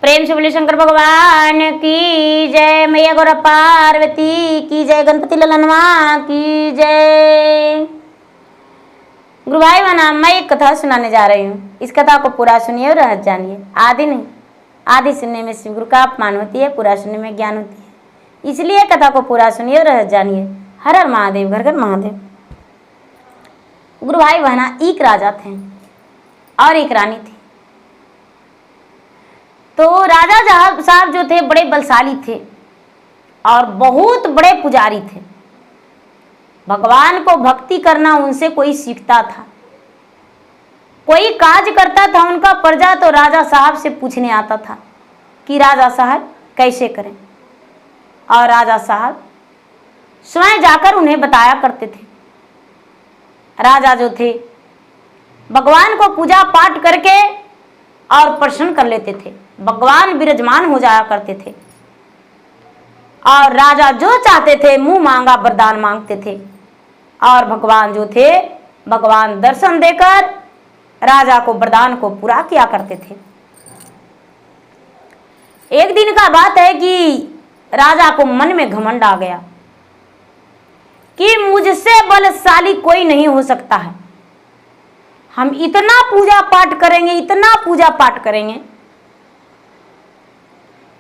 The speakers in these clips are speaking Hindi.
प्रेम से बोले शंकर भगवान की जय। मैया गौरा पार्वती की जय। गणपति ललनवा की जय। गुरु भाई बहना, मैं एक कथा सुनाने जा रही हूँ। इस कथा को पूरा सुनिए और रहस्य जानिए। आदि नहीं, आदि सुनने में शिव गुरु का अपमान होती है, पूरा सुनने में ज्ञान होती है। इसलिए कथा को पूरा सुनिए और रहस्य जानिए। हर हर महादेव, घर घर महादेव। गुरु भाई बहना, एक राजा थे और एक रानी थी। तो राजा साहब जो थे बड़े बलशाली थे और बहुत बड़े पुजारी थे। भगवान को भक्ति करना उनसे कोई सीखता था। कोई काज करता था उनका प्रजा तो राजा साहब से पूछने आता था कि राजा साहब कैसे करें, और राजा साहब स्वयं जाकर उन्हें बताया करते थे। राजा जो थे भगवान को पूजा पाठ करके और प्रसन्न कर लेते थे। भगवान विराजमान हो जाया करते थे और राजा जो चाहते थे मुंह मांगा वरदान मांगते थे। और भगवान जो थे, भगवान दर्शन देकर राजा को वरदान को पूरा किया करते थे। एक दिन का बात है कि राजा को मन में घमंड आ गया कि मुझसे बलशाली कोई नहीं हो सकता है। हम इतना पूजा पाठ करेंगे, इतना पूजा पाठ करेंगे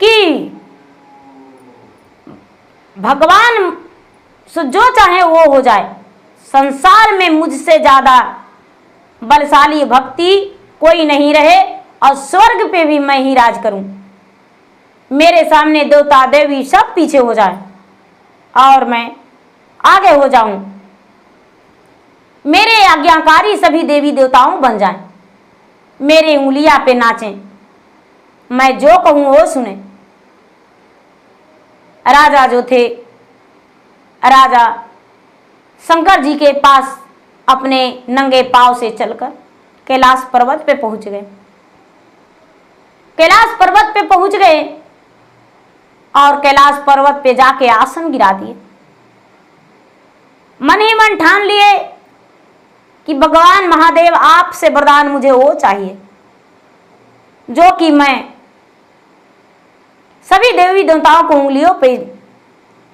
कि भगवान जो चाहे वो हो जाए। संसार में मुझसे ज्यादा बलशाली भक्ति कोई नहीं रहे और स्वर्ग पे भी मैं ही राज करूं। मेरे सामने देवता देवी सब पीछे हो जाए और मैं आगे हो जाऊं। मेरे आज्ञाकारी सभी देवी देवताओं बन जाएं, मेरे उंगलियां पे नाचें, मैं जो कहूं वो सुने। राजा जो थे, राजा शंकर जी के पास अपने नंगे पांव से चलकर कैलाश पर्वत पे पहुंच गए। कैलाश पर्वत पे पहुंच गए और कैलाश पर्वत पे जाके आसन गिरा दिए। मन ही मन ठान लिए कि भगवान महादेव आपसे वरदान मुझे वो चाहिए जो कि मैं सभी देवी देवताओं को उंगलियों पे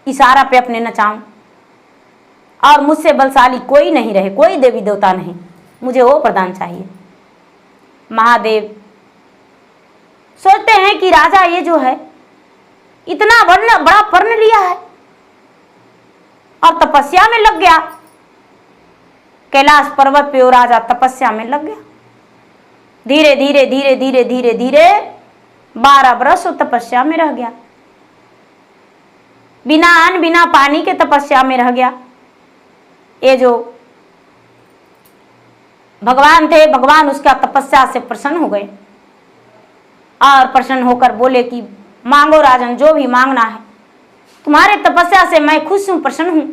इशारा पे अपने नचाऊं और मुझसे बलशाली कोई नहीं रहे, कोई देवी देवता नहीं, मुझे वो वरदान चाहिए। महादेव सोचते हैं कि राजा ये जो है इतना बड़ा प्रण लिया है और तपस्या में लग गया। कैलाश पर्वत पे वो राजा तपस्या में लग गया। धीरे धीरे धीरे धीरे धीरे धीरे 12 वर्ष तपस्या में रह गया। बिना अन्न बिना पानी के तपस्या में रह गया। ये जो भगवान थे, भगवान उसका तपस्या से प्रसन्न हो गए और प्रसन्न होकर बोले कि मांगो राजन, जो भी मांगना है, तुम्हारे तपस्या से मैं खुश हूं, प्रसन्न हूं।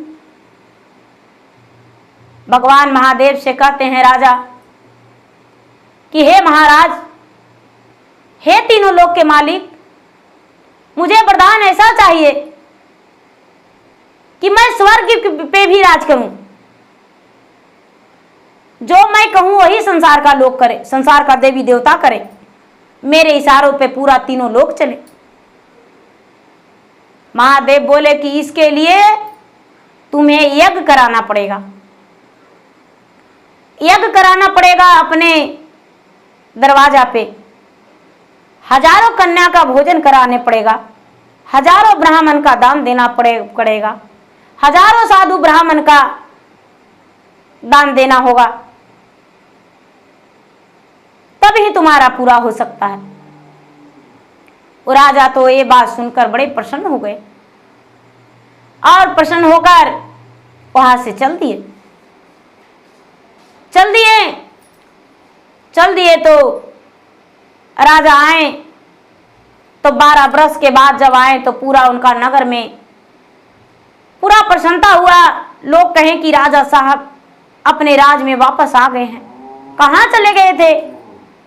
भगवान महादेव से कहते हैं राजा कि हे महाराज, हे तीनों लोक के मालिक, मुझे वरदान ऐसा चाहिए कि मैं स्वर्ग पे भी राज करूं। जो मैं कहूं वही संसार का लोक करे, संसार का देवी देवता करे, मेरे इशारों पे पूरा तीनों लोक चले। महादेव बोले कि इसके लिए तुम्हें यज्ञ कराना पड़ेगा। यज्ञ कराना पड़ेगा अपने दरवाजा पे, हजारों कन्या का भोजन कराने पड़ेगा, हजारों ब्राह्मण का दान देना पड़ेगा, हजारों साधु ब्राह्मण का दान देना होगा, तभी तुम्हारा पूरा हो सकता है। वो राजा तो ये बात सुनकर बड़े प्रसन्न हो गए और प्रसन्न होकर वहां से चल दिए। तो राजा आए तो 12 वर्ष के बाद जब आए तो पूरा उनका नगर में पूरा प्रसन्नता हुआ। लोग कहें कि राजा साहब अपने राज में वापस आ गए हैं। कहाँ चले गए थे?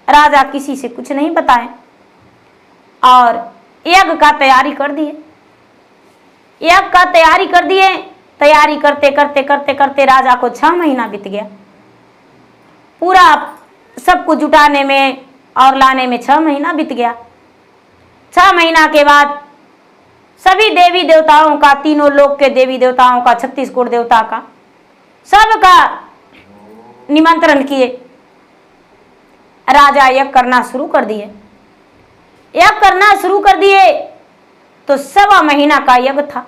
राजा किसी से कुछ नहीं बताए और यज्ञ का तैयारी कर दिए। यज्ञ का तैयारी कर दिए। तैयारी करते करते करते करते राजा को 6 महीना बीत गया। पूरा सबको जुटाने में और लाने में 6 महीना बीत गया। 6 महीना के बाद सभी देवी देवताओं का, तीनों लोक के देवी देवताओं का, 36 कोट देवता का, सबका निमंत्रण किए। राजा यज्ञ करना शुरू कर दिए। यज्ञ करना शुरू कर दिए तो 1.25 महीना का यज्ञ था।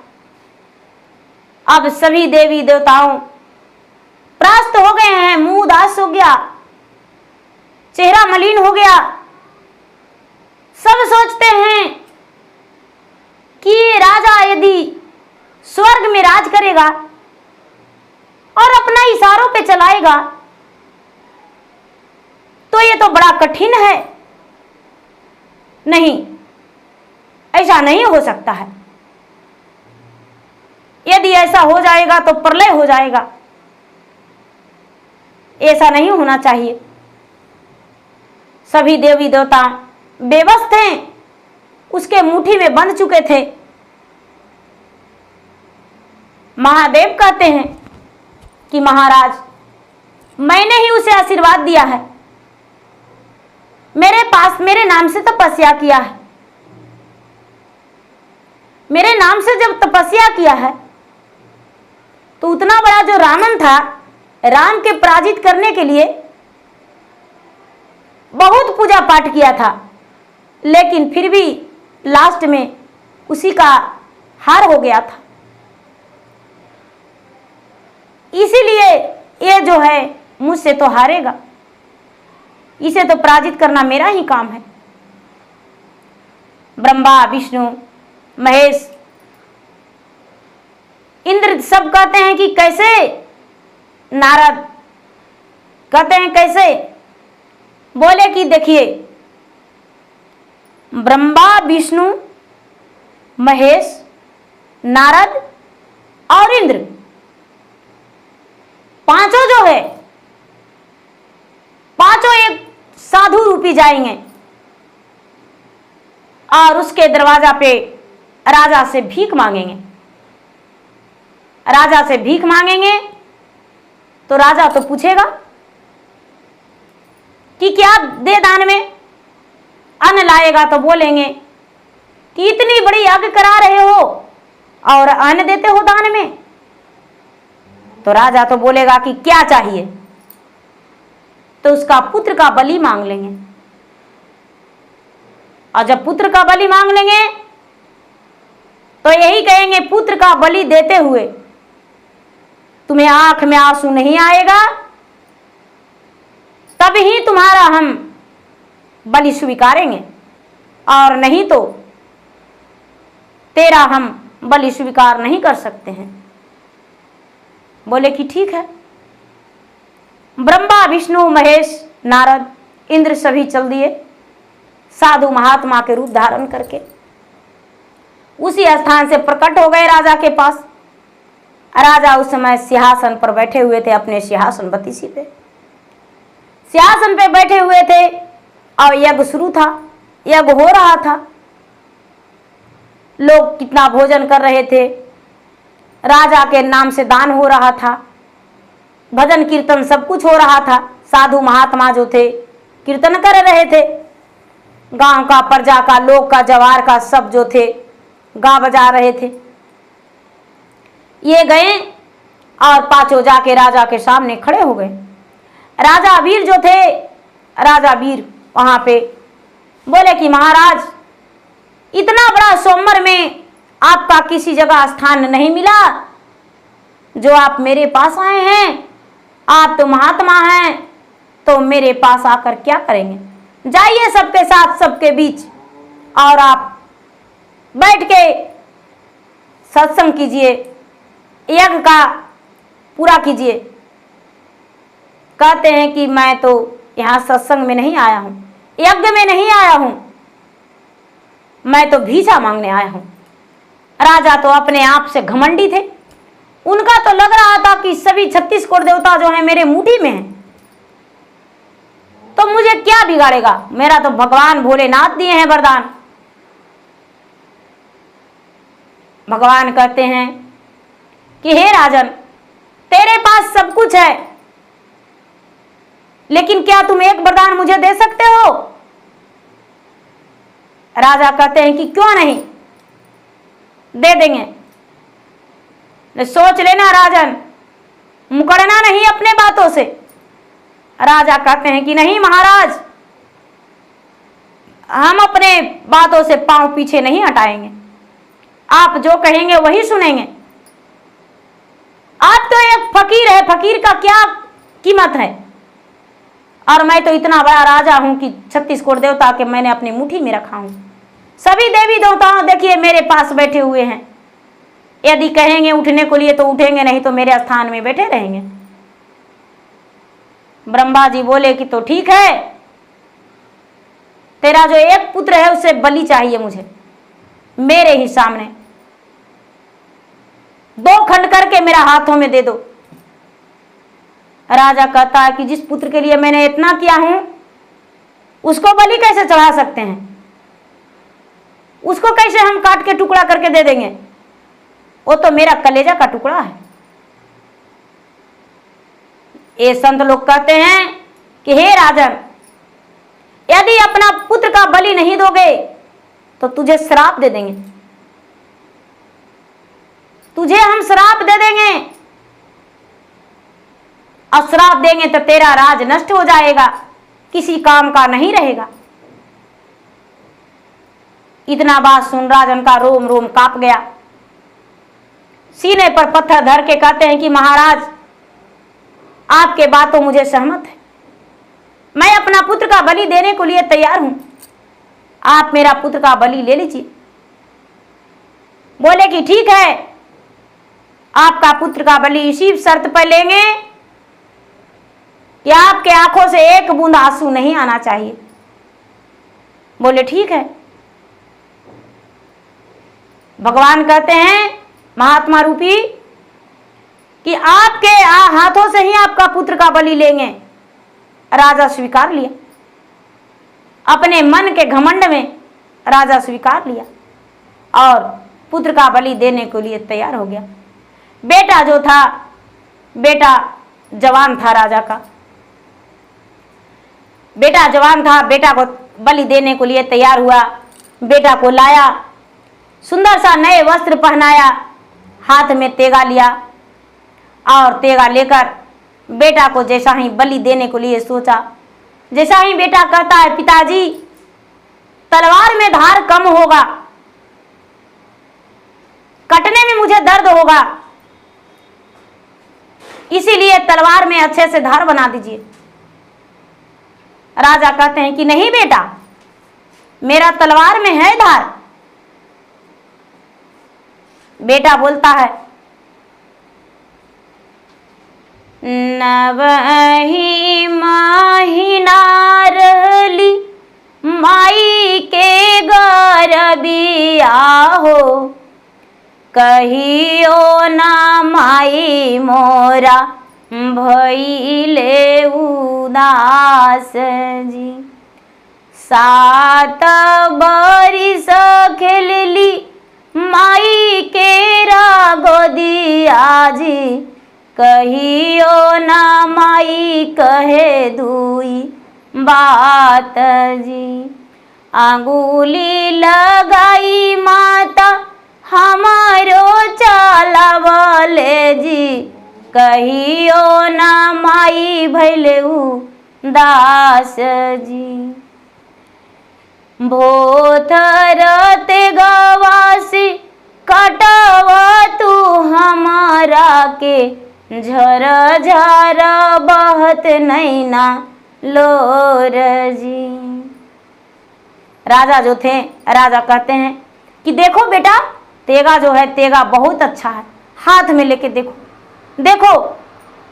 अब सभी देवी देवताओं परास्त हो गए हैं, मुंह उदास हो गया, चेहरा मलिन हो गया। सब सोचते हैं कि राजा यदि स्वर्ग में राज करेगा और अपना इशारों पे चलाएगा तो ये तो बड़ा कठिन है। नहीं, ऐसा नहीं हो सकता है। यदि ऐसा हो जाएगा तो प्रलय हो जाएगा, ऐसा नहीं होना चाहिए। सभी देवी देवता बेबस थे, उसके मुट्ठी में बंध चुके थे। महादेव कहते हैं कि महाराज, मैंने ही उसे आशीर्वाद दिया है, मेरे पास मेरे नाम से तपस्या किया है। मेरे नाम से जब तपस्या किया है तो उतना बड़ा जो रावण था, राम के पराजित करने के लिए बहुत पूजा पाठ किया था, लेकिन फिर भी लास्ट में उसी का हार हो गया था। इसीलिए ये जो है मुझसे तो हारेगा, इसे तो पराजित करना मेरा ही काम है। ब्रह्मा, विष्णु, महेश, इंद्र सब कहते हैं कि कैसे, नारद कहते हैं कैसे। बोले कि देखिए, ब्रह्मा, विष्णु, महेश, नारद और इंद्र, पांचों जो है, पांचों एक साधु रूपी जाएंगे और उसके दरवाजा पे राजा से भीख मांगेंगे। राजा से भीख मांगेंगे तो राजा तो पूछेगा कि क्या दे दान में। अन्न लाएगा तो बोलेंगे कि इतनी बड़ी यज्ञ करा रहे हो और अन्न देते हो दान में। तो राजा तो बोलेगा कि क्या चाहिए, तो उसका पुत्र का बलि मांग लेंगे। और जब पुत्र का बलि मांग लेंगे तो यही कहेंगे, पुत्र का बलि देते हुए तुम्हें आंख में आंसू नहीं आएगा, तब ही तुम्हारा हम बलि स्वीकारेंगे, और नहीं तो तेरा हम बलि स्वीकार नहीं कर सकते हैं। बोले कि ठीक है। ब्रह्मा, विष्णु, महेश, नारद, इंद्र सभी चल दिए साधु महात्मा के रूप धारण करके। उसी स्थान से प्रकट हो गए राजा के पास। राजा उस समय सिंहासन पर बैठे हुए थे, अपने सिंहासन बतीसी पे सिंहासन पे बैठे हुए थे और यज्ञ शुरू था, यज्ञ हो रहा था। लोग कितना भोजन कर रहे थे, राजा के नाम से दान हो रहा था, भजन कीर्तन सब कुछ हो रहा था। साधु महात्मा जो थे कीर्तन कर रहे थे, गांव का, प्रजा का, लोक का, जवार का सब जो थे गा बजा रहे थे। ये गए और पांचों जाके राजा के सामने खड़े हो गए। राजा वीर जो थे, राजा वीर वहां पे बोले कि महाराज, इतना बड़ा सोमवार में आपका किसी जगह स्थान नहीं मिला जो आप मेरे पास आए हैं। आप तो महात्मा हैं, तो मेरे पास आकर क्या करेंगे। जाइए सबके साथ, सबके बीच, और आप बैठ के सत्संग कीजिए, यज्ञ का पूरा कीजिए। कहते हैं कि मैं तो यहाँ सत्संग में नहीं आया हूँ, यज्ञ में नहीं आया हूँ, मैं तो भिक्षा मांगने आया हूँ। राजा तो अपने आप से घमंडी थे। उनका तो लग रहा था कि सभी 36 कोट देवता जो है मेरे मुट्ठी में है, तो मुझे क्या बिगाड़ेगा, मेरा तो भगवान भोलेनाथ दिए हैं वरदान। भगवान कहते हैं कि हे राजन, तेरे पास सब कुछ है, लेकिन क्या तुम एक वरदान मुझे दे सकते हो। राजा कहते हैं कि क्यों नहीं, दे देंगे। सोच लेना राजन, मुकरना नहीं अपने बातों से। राजा कहते हैं कि नहीं महाराज, हम अपने बातों से पांव पीछे नहीं हटाएंगे, आप जो कहेंगे वही सुनेंगे। आप तो एक फकीर है, फकीर का क्या कीमत है, और मैं तो इतना बड़ा राजा हूं कि 36 करोड़ देवता के मैंने अपनी मुट्ठी में रखा हूं। सभी देवी देवताओं देखिए मेरे पास बैठे हुए हैं, यदि कहेंगे उठने को लिए तो उठेंगे, नहीं तो मेरे स्थान में बैठे रहेंगे। ब्रह्मा जी बोले कि तो ठीक है, तेरा जो एक पुत्र है उसे बलि चाहिए मुझे, मेरे ही सामने 2 खंड करके मेरा हाथों में दे दो। राजा कहता है कि जिस पुत्र के लिए मैंने इतना किया हूं उसको बलि कैसे चढ़ा सकते हैं, उसको कैसे हम काट के टुकड़ा करके दे देंगे, वो तो मेरा कलेजा का टुकड़ा है। ये संत लोग कहते हैं कि हे राजन, यदि अपना पुत्र का बलि नहीं दोगे तो तुझे श्राप दे देंगे, तुझे हम श्राप दे देंगे, और श्राप देंगे तो तेरा राज नष्ट हो जाएगा, किसी काम का नहीं रहेगा। इतना बात सुन राजन का रोम रोम कांप गया, सीने पर पत्थर धर के कहते हैं कि महाराज आपके बातों मुझे सहमत है, मैं अपना पुत्र का बलि देने को लिए तैयार हूं, आप मेरा पुत्र का बलि ले लीजिए। बोले कि ठीक है, आपका पुत्र का बलि इसी शर्त पर लेंगे कि आपके आंखों से एक बूंद आंसू नहीं आना चाहिए। बोले ठीक है। भगवान कहते हैं महात्मा रूपी कि आपके हाथों से ही आपका पुत्र का बलि लेंगे। राजा स्वीकार लिया, अपने मन के घमंड में राजा स्वीकार लिया और पुत्र का बलि देने के लिए तैयार हो गया। बेटा जो था, बेटा जवान था, राजा का बेटा जवान था, बेटा को बलि देने के लिए तैयार हुआ। बेटा को लाया, सुंदर सा नए वस्त्र पहनाया, हाथ में तेगा लिया और तेगा लेकर बेटा को जैसा ही बलि देने के लिए सोचा, जैसा ही बेटा कहता है पिताजी तलवार में धार कम होगा, कटने में मुझे दर्द होगा, इसीलिए तलवार में अच्छे से धार बना दीजिए। राजा कहते हैं कि नहीं बेटा, मेरा तलवार में है धार। बेटा बोलता है नवही महीना रहली माई के गरबिया हो, कहियो ना माई मोरा भइले उदास जी। 7 बरिस खेलली माई के गोदिया जी, कहियो ना माई कहे दुई बात जी। अंगुली लगाई माता हमारो चलावले जी, कहियो ना माई भैले दास जी। भोथरते गवासी कटव तू हमारा के, झर झर बहत नैना लोर जी। राजा जो थे, राजा कहते हैं कि देखो बेटा तेगा जो है, तेगा बहुत अच्छा है, हाथ में लेके देखो, देखो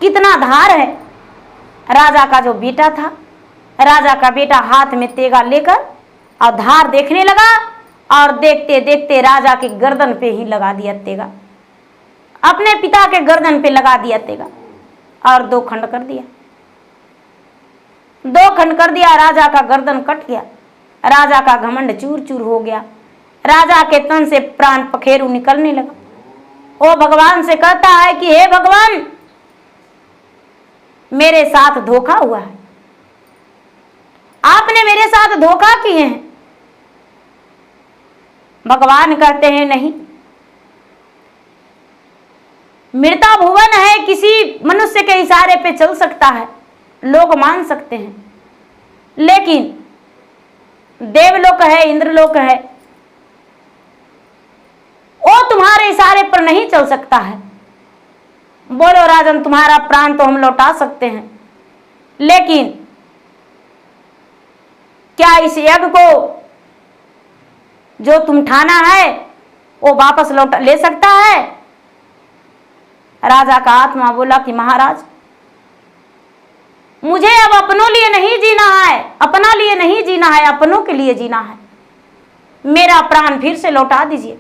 कितना धार है। राजा का जो बेटा था, राजा का बेटा हाथ में तेगा लेकर और धार देखने लगा और देखते देखते राजा के गर्दन पे ही लगा दिया तेगा, अपने पिता के गर्दन पे लगा दिया तेगा और 2 खंड कर दिया। 2 खंड कर दिया, राजा का गर्दन कट गया, राजा का घमंड चूर चूर हो गया, राजा के तन से प्राण पखेरु निकलने लगा। वो भगवान से कहता है कि हे भगवान, मेरे साथ धोखा हुआ है, आपने मेरे साथ धोखा किए हैं, भगवान कहते हैं नहीं, मृता भुवन है, किसी मनुष्य के इशारे पे चल सकता है, लोग मान सकते हैं, लेकिन देवलोक है, इंद्रलोक है, वो तुम्हारे इशारे पर नहीं चल सकता है। बोलो राजन, तुम्हारा प्राण तो हम लौटा सकते हैं, लेकिन क्या इस यज्ञ को जो तुम ठाना है वो वापस लौटा ले सकता है? राजा का आत्मा बोला कि महाराज, मुझे अब अपनों लिए नहीं जीना है, अपना लिए नहीं जीना है, अपनों के लिए जीना है। मेरा प्राण फिर से लौटा दीजिए।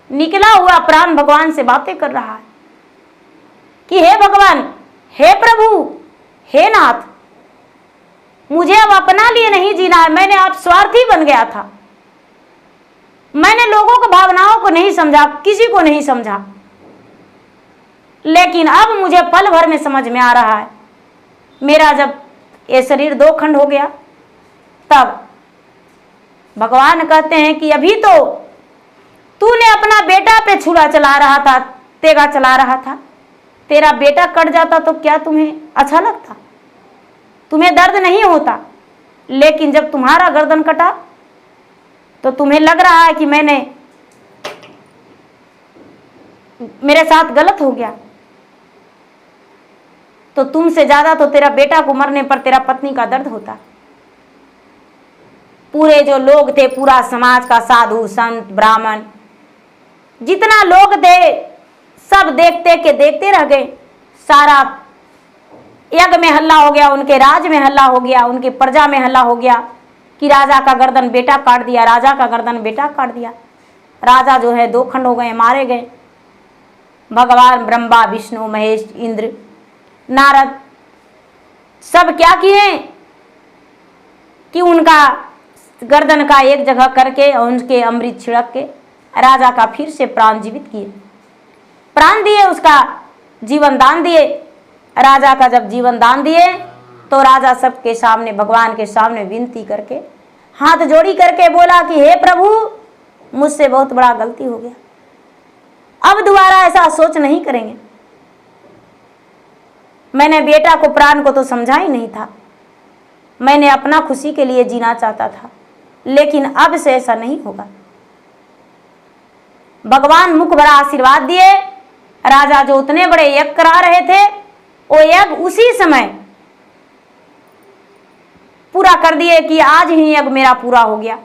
निकला हुआ प्राण भगवान से बातें कर रहा है कि हे भगवान, हे प्रभु, हे नाथ, मुझे अब अपना लिए नहीं जीना है। मैंने आप स्वार्थी बन गया था, मैंने लोगों को भावनाओं को नहीं समझा, किसी को नहीं समझा, लेकिन अब मुझे पल भर में समझ में आ रहा है। मेरा जब ये शरीर दो खंड हो गया, तब भगवान कहते हैं कि अभी तो तूने अपना बेटा पे छुरा चला रहा था, तेगा चला रहा था, तेरा बेटा कट जाता तो क्या तुम्हें अच्छा लगता? तुम्हें दर्द नहीं होता, लेकिन जब तुम्हारा गर्दन कटा तो तुम्हें लग रहा है कि मेरे साथ गलत हो गया। तो तुमसे ज्यादा तो तेरा बेटा को मरने पर तेरा पत्नी का दर्द होता। पूरे जो लोग थे, पूरा समाज का साधु संत ब्राह्मण जितना लोग थे, सब देखते के देखते रह गए। सारा यज्ञ में हल्ला हो गया, उनके राज में हल्ला हो गया, उनकी प्रजा में हल्ला हो गया कि राजा का गर्दन बेटा काट दिया, राजा का गर्दन बेटा काट दिया। राजा जो है दो खंड हो गए, मारे गए। भगवान ब्रह्मा विष्णु महेश इंद्र नारद सब क्या किए कि उनका गर्दन का एक जगह करके और उनके अमृत छिड़क के राजा का फिर से प्राण जीवित किए, प्राण दिए, उसका जीवन दान दिए। राजा का जब जीवन दान दिए तो राजा सबके सामने, भगवान के सामने विनती करके, हाथ जोड़ी करके बोला कि हे प्रभु, मुझसे बहुत बड़ा गलती हो गया, अब दोबारा ऐसा सोच नहीं करेंगे। मैंने बेटा को, प्राण को तो समझा ही नहीं था, मैंने अपना खुशी के लिए जीना चाहता था, लेकिन अब से ऐसा नहीं होगा। भगवान मुख भरा आशीर्वाद दिए। राजा जो उतने बड़े यज्ञ करा रहे थे, वो यज्ञ उसी समय पूरा कर दिए कि आज ही यज्ञ मेरा पूरा हो गया।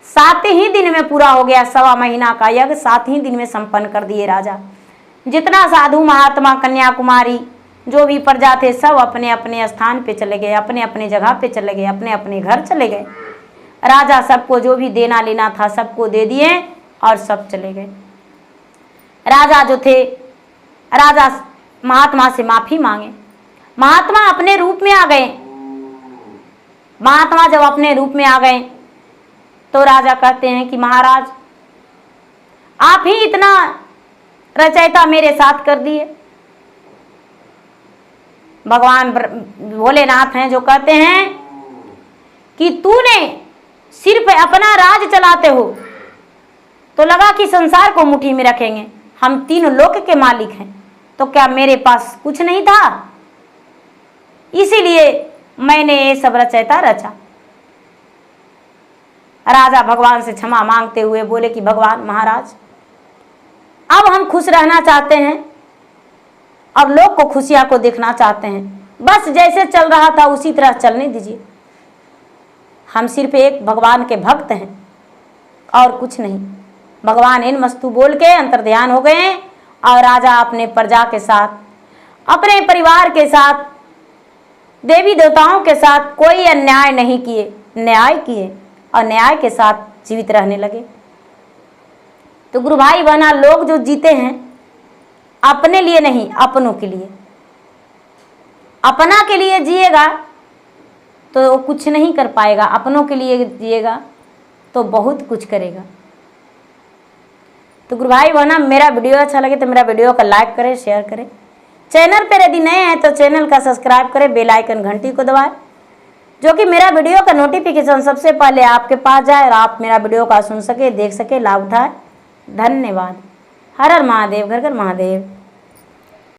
7 ही दिन में पूरा हो गया, 1.25 महीना का यज्ञ 7 ही दिन में संपन्न कर दिए राजा। जितना साधु महात्मा, कन्याकुमारी, जो भी प्रजा थे, सब अपने अपने स्थान पे चले गए, अपने अपने जगह पे चले गए, अपने अपने घर चले गए। राजा सबको जो भी देना लेना था सबको दे दिए और सब चले गए। राजा जो थे, राजा महात्मा से माफी मांगे। महात्मा अपने रूप में आ गए। महात्मा जब अपने रूप में आ गए तो राजा कहते हैं कि महाराज, आप ही इतना रचयिता मेरे साथ कर दिए। भगवान भोलेनाथ हैं जो कहते हैं कि तूने सिर्फ अपना राज चलाते हो तो लगा कि संसार को मुट्ठी में रखेंगे, हम 3 लोक के मालिक हैं, तो क्या मेरे पास कुछ नहीं था? इसीलिए मैंने ये सब रचयिता रचा। राजा भगवान से क्षमा मांगते हुए बोले कि भगवान महाराज, अब हम खुश रहना चाहते हैं और लोग को खुशियां को देखना चाहते हैं, बस जैसे चल रहा था उसी तरह चलने दीजिए। हम सिर्फ एक भगवान के भक्त हैं और कुछ नहीं। भगवान इन मस्तु बोल के अंतर्ध्यान हो गए और राजा अपने प्रजा के साथ, अपने परिवार के साथ, देवी देवताओं के साथ कोई अन्याय नहीं किए, न्याय किए और न्याय के साथ जीवित रहने लगे। तो गुरु भाई बहना, लोग जो जीते हैं अपने लिए नहीं, अपनों के लिए। अपना के लिए जिएगा तो वो कुछ नहीं कर पाएगा, अपनों के लिए जिएगा तो बहुत कुछ करेगा। तो गुरु भाई बहना, मेरा वीडियो अच्छा लगे तो मेरा वीडियो को लाइक करें, शेयर करें। चैनल पर यदि नए हैं तो चैनल का सब्सक्राइब करें, बेल आइकन घंटी को दबाएं, जो कि मेरा वीडियो का नोटिफिकेशन सबसे पहले आपके पास जाए और आप मेरा वीडियो का सुन सके, देख सके, लाभ उठाए। धन्यवाद। हर हर महादेव, घर घर महादेव।